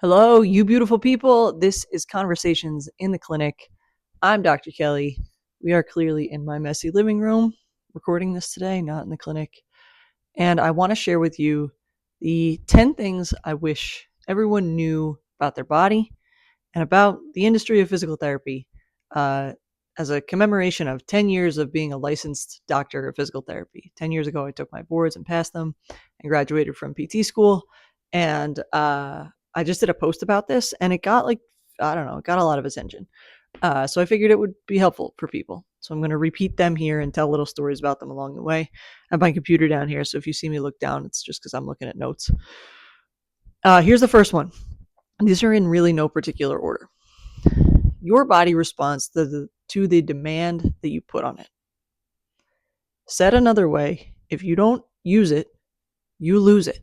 Hello, you beautiful people. This is Conversations in the Clinic. I'm Dr. Kelly. We are clearly in my messy living room recording this today, not in the clinic. And I want to share with you the 10 things I wish everyone knew about their body and about the industry of physical therapy uh, as a commemoration of 10 years of being a licensed doctor of physical therapy. 10 years ago, I took my boards and passed them and graduated from PT school. And I just did a post about this and it got it got a lot of attention. So I figured it would be helpful for people. So I'm going to repeat them here and tell little stories about them along the way. I have my computer down here, so if you see me look down, it's just because I'm looking at notes. Here's the first one. These are in really no particular order. Your body responds to the demand that you put on it. Said another way, if you don't use it, you lose it.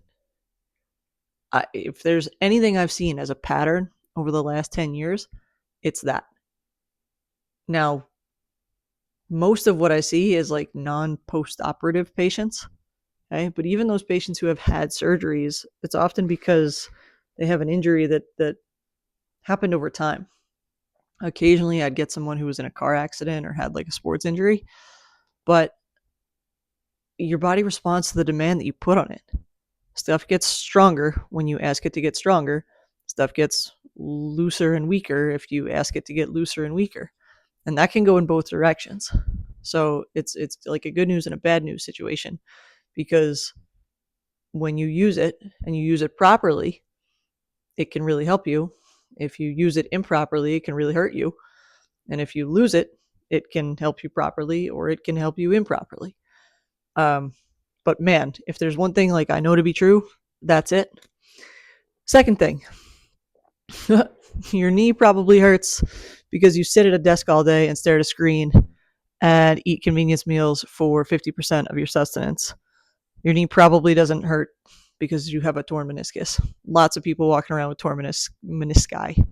If there's anything I've seen as a pattern over the last 10 years, it's that. Now, most of what I see is like non-post-operative patients, okay? But even those patients who have had surgeries, it's often because they have an injury that happened over time. Occasionally, I'd get someone who was in a car accident or had like a sports injury, but your body responds to the demand that you put on it. Stuff gets stronger when you ask it to get stronger. Stuff gets looser and weaker if you ask it to get looser and weaker. And that can go in both directions. So it's like a good news and a bad news situation, because when you use it and you use it properly, it can really help you. If you use it improperly, it can really hurt you. And if you lose it, it can help you properly or it can help you improperly. But man, if there's one thing like I know to be true, that's it. Second thing, your knee probably hurts because you sit at a desk all day and stare at a screen and eat convenience meals for 50% of your sustenance. Your knee probably doesn't hurt because you have a torn meniscus. Lots of people walking around with torn menisci.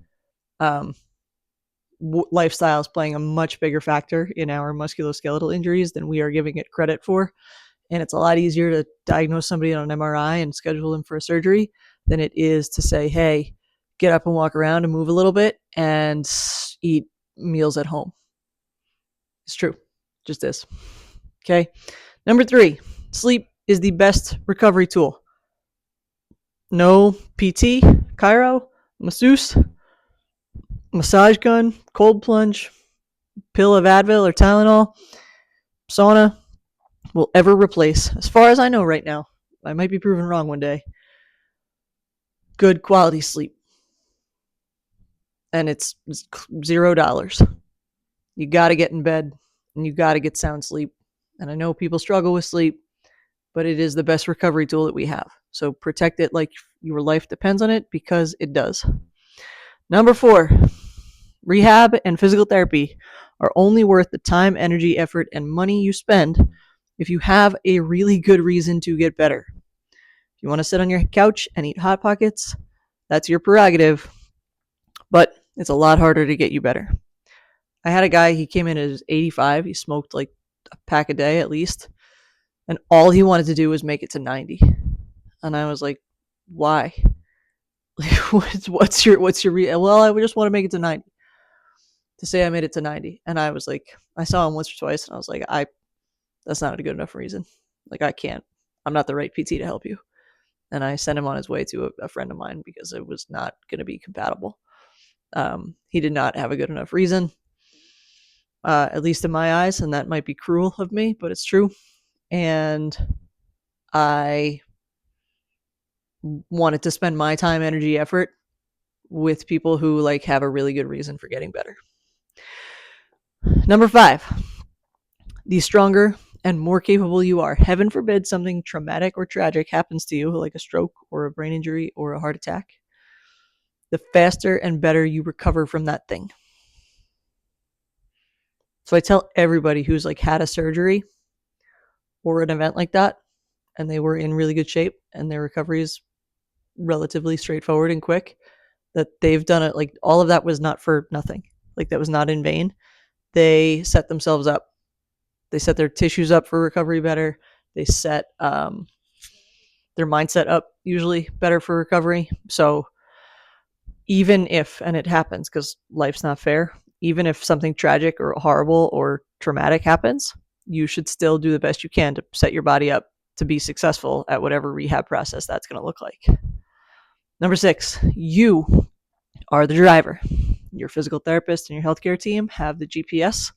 Lifestyle is playing a much bigger factor in our musculoskeletal injuries than we are giving it credit for. And it's a lot easier to diagnose somebody on an MRI and schedule them for a surgery than it is to say, hey, get up and walk around and move a little bit and eat meals at home. It's true. Just this. Okay. Number 3, sleep is the best recovery tool. No PT, chiro, masseuse, massage gun, cold plunge, pill of Advil or Tylenol, sauna will ever replace, as far as I know right now, I might be proven wrong one day, good quality sleep. And it's $0. You got to get in bed and you got to get sound sleep. And I know people struggle with sleep, but it is the best recovery tool that we have. So protect it like your life depends on it, because it does. Number 4, rehab and physical therapy are only worth the time, energy, effort, and money you spend if you have a really good reason to get better. If you want to sit on your couch and eat Hot Pockets, that's your prerogative, but it's a lot harder to get you better. I had a guy, he came in at 85, he smoked like a pack a day at least, and all he wanted to do was make it to 90. And I was like, why? Like, what's your well, I just want to make it to 90. To say I made it to 90. And I was like, I saw him once or twice and I was like, that's not a good enough reason. Like, I'm not the right PT to help you. And I sent him on his way to a friend of mine because it was not going to be compatible. He did not have a good enough reason, at least in my eyes, and that might be cruel of me, but it's true. And I wanted to spend my time, energy, effort with people who like have a really good reason for getting better. Number 5, the stronger and more capable you are, heaven forbid something traumatic or tragic happens to you, like a stroke or a brain injury or a heart attack, the faster and better you recover from that thing. So I tell everybody who's like had a surgery or an event like that and they were in really good shape and their recovery is relatively straightforward and quick, that they've done it. Like, all of that was not for nothing. Like, that was not in vain. They set themselves up. They set their tissues up for recovery better. They set their mindset up usually better for recovery. So even if, and it happens because life's not fair, even if something tragic or horrible or traumatic happens, you should still do the best you can to set your body up to be successful at whatever rehab process that's going to look like. Number 6, you are the driver. Your physical therapist and your healthcare team have the GPS.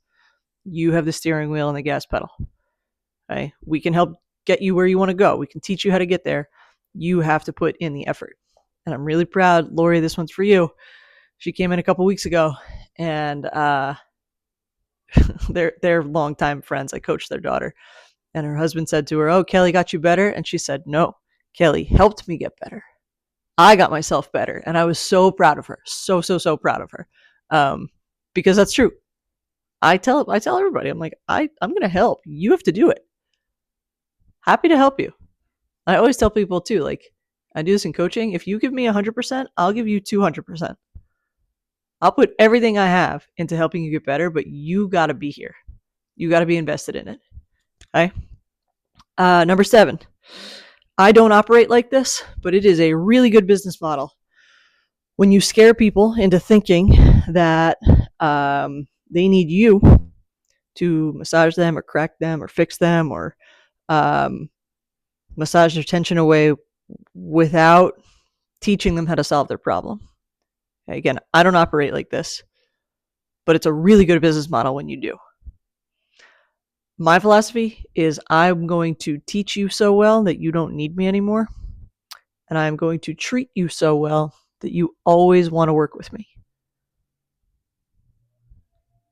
You have the steering wheel and the gas pedal. Okay? We can help get you where you want to go. We can teach you how to get there. You have to put in the effort. And I'm really proud, Lori, this one's for you. She came in a couple weeks ago, and they're longtime friends. I coached their daughter, and her husband said to her, "Oh, Kelly got you better," and she said, "No, Kelly helped me get better. I got myself better," and I was so proud of her, so proud of her, because that's true. I tell everybody, I'm like, I'm gonna help. You have to do it. Happy to help you. I always tell people too, like, I do this in coaching. If you give me 100%, I'll give you 200%. I'll put everything I have into helping you get better, but you got to be here. You got to be invested in it. Okay. Number 7, I don't operate like this, but it is a really good business model. When you scare people into thinking that they need you to massage them or crack them or fix them or massage their tension away without teaching them how to solve their problem. Okay, again, I don't operate like this, but it's a really good business model when you do. My philosophy is I'm going to teach you so well that you don't need me anymore, and I'm going to treat you so well that you always want to work with me.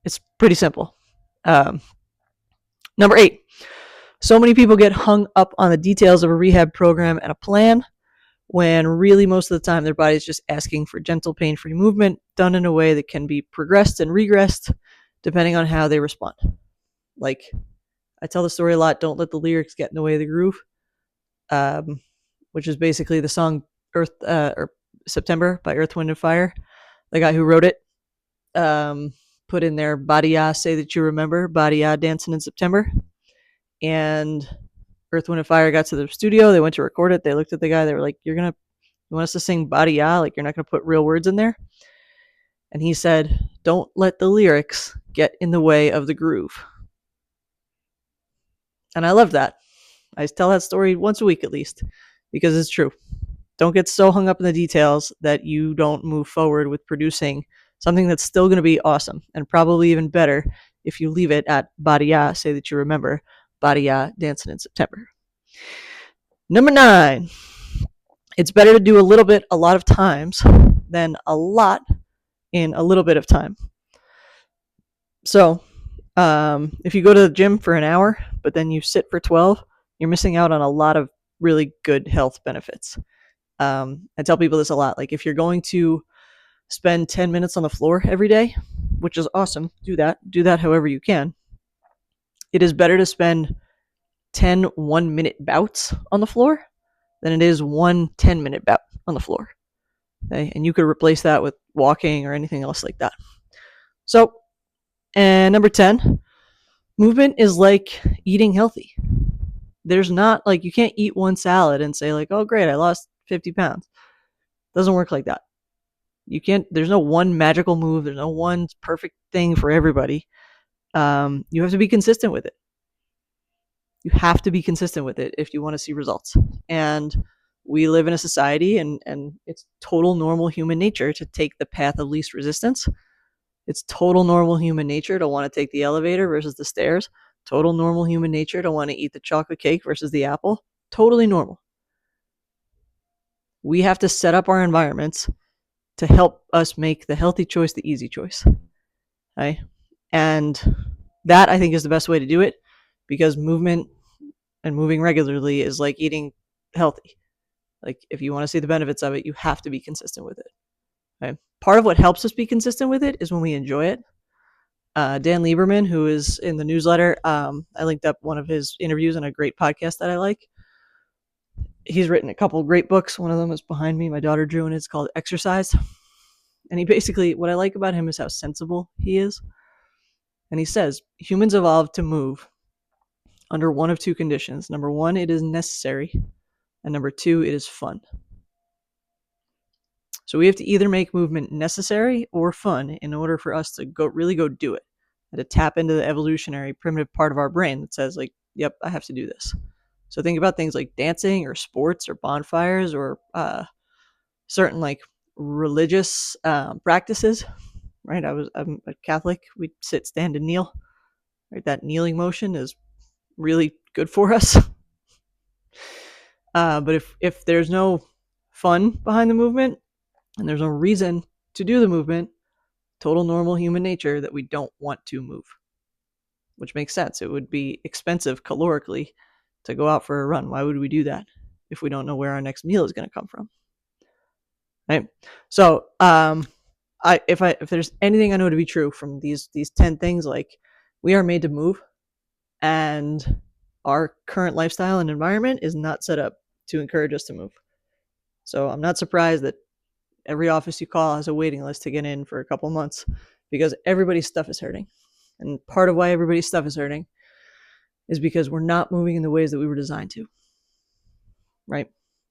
It's pretty simple. Number 8, so many people get hung up on the details of a rehab program and a plan when really most of the time their body's just asking for gentle pain-free movement done in a way that can be progressed and regressed depending on how they respond. Like, I tell the story a lot, don't let the lyrics get in the way of the groove, which is basically the song Earth or September by Earth, Wind, and Fire. The guy who wrote it put in there, Badia, say that you remember, Badia dancing in September. And Earth, Wind, and Fire got to the studio. They went to record it. They looked at the guy. They were like, you want us to sing Badia? Like, you're not going to put real words in there? And he said, don't let the lyrics get in the way of the groove. And I love that. I tell that story once a week at least, because it's true. Don't get so hung up in the details that you don't move forward with producing something that's still going to be awesome and probably even better if you leave it at Badia, say that you remember, Badia dancing in September. Number 9, it's better to do a little bit a lot of times than a lot in a little bit of time. So if you go to the gym for an hour, but then you sit for 12, you're missing out on a lot of really good health benefits. I tell people this a lot. Like, if you're going to spend 10 minutes on the floor every day, which is awesome, do that however you can. It is better to spend 10 1-minute bouts on the floor than it is 1 10-minute bout on the floor. Okay? And you could replace that with walking or anything else like that. So, and number 10, movement is like eating healthy. There's not, like, you can't eat one salad and say, like, oh great, I lost 50 pounds. It doesn't work like that. You can't, there's no one magical move. There's no one perfect thing for everybody. You have to be consistent with it. You have to be consistent with it if you want to see results. And we live in a society, and it's total normal human nature to take the path of least resistance. It's total normal human nature to want to take the elevator versus the stairs. Total normal human nature to want to eat the chocolate cake versus the apple. Totally normal. We have to set up our environments to help us make the healthy choice the easy choice. Okay? And that, I think, is the best way to do it, because movement and moving regularly is like eating healthy. Like, if you want to see the benefits of it, you have to be consistent with it. Okay? Part of what helps us be consistent with it is when we enjoy it. Dan Lieberman, who is in the newsletter, I linked up one of his interviews on a great podcast that I like. He's written a couple great books. One of them is behind me. My daughter drew, and it's called Exercise. And he basically, what I like about him is how sensible he is. And he says, humans evolved to move under one of two conditions. Number 1, it is necessary. And number 2, it is fun. So we have to either make movement necessary or fun in order for us to really go do it, and to tap into the evolutionary primitive part of our brain that says, like, yep, I have to do this. So think about things like dancing or sports or bonfires or certain like religious practices, right? I'm a Catholic. We sit, stand, and kneel. Right, that kneeling motion is really good for us. But if there's no fun behind the movement and there's no reason to do the movement, total normal human nature that we don't want to move, which makes sense. It would be expensive calorically to go out for a run. Why would we do that if we don't know where our next meal is going to come from? Right. So, if there's anything I know to be true from these 10 things, like, we are made to move, and our current lifestyle and environment is not set up to encourage us to move. So I'm not surprised that every office you call has a waiting list to get in for a couple months, because everybody's stuff is hurting. And part of why everybody's stuff is hurting is because we're not moving in the ways that we were designed to. Right?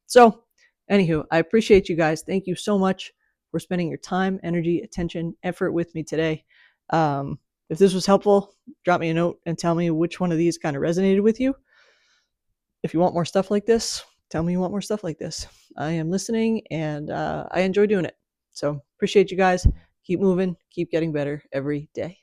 So, anywho, I appreciate you guys. Thank you so much for spending your time, energy, attention, effort with me today. If this was helpful, drop me a note and tell me which one of these kind of resonated with you. If you want more stuff like this, tell me you want more stuff like this. I am listening, and I enjoy doing it. So appreciate you guys. Keep moving, keep getting better every day.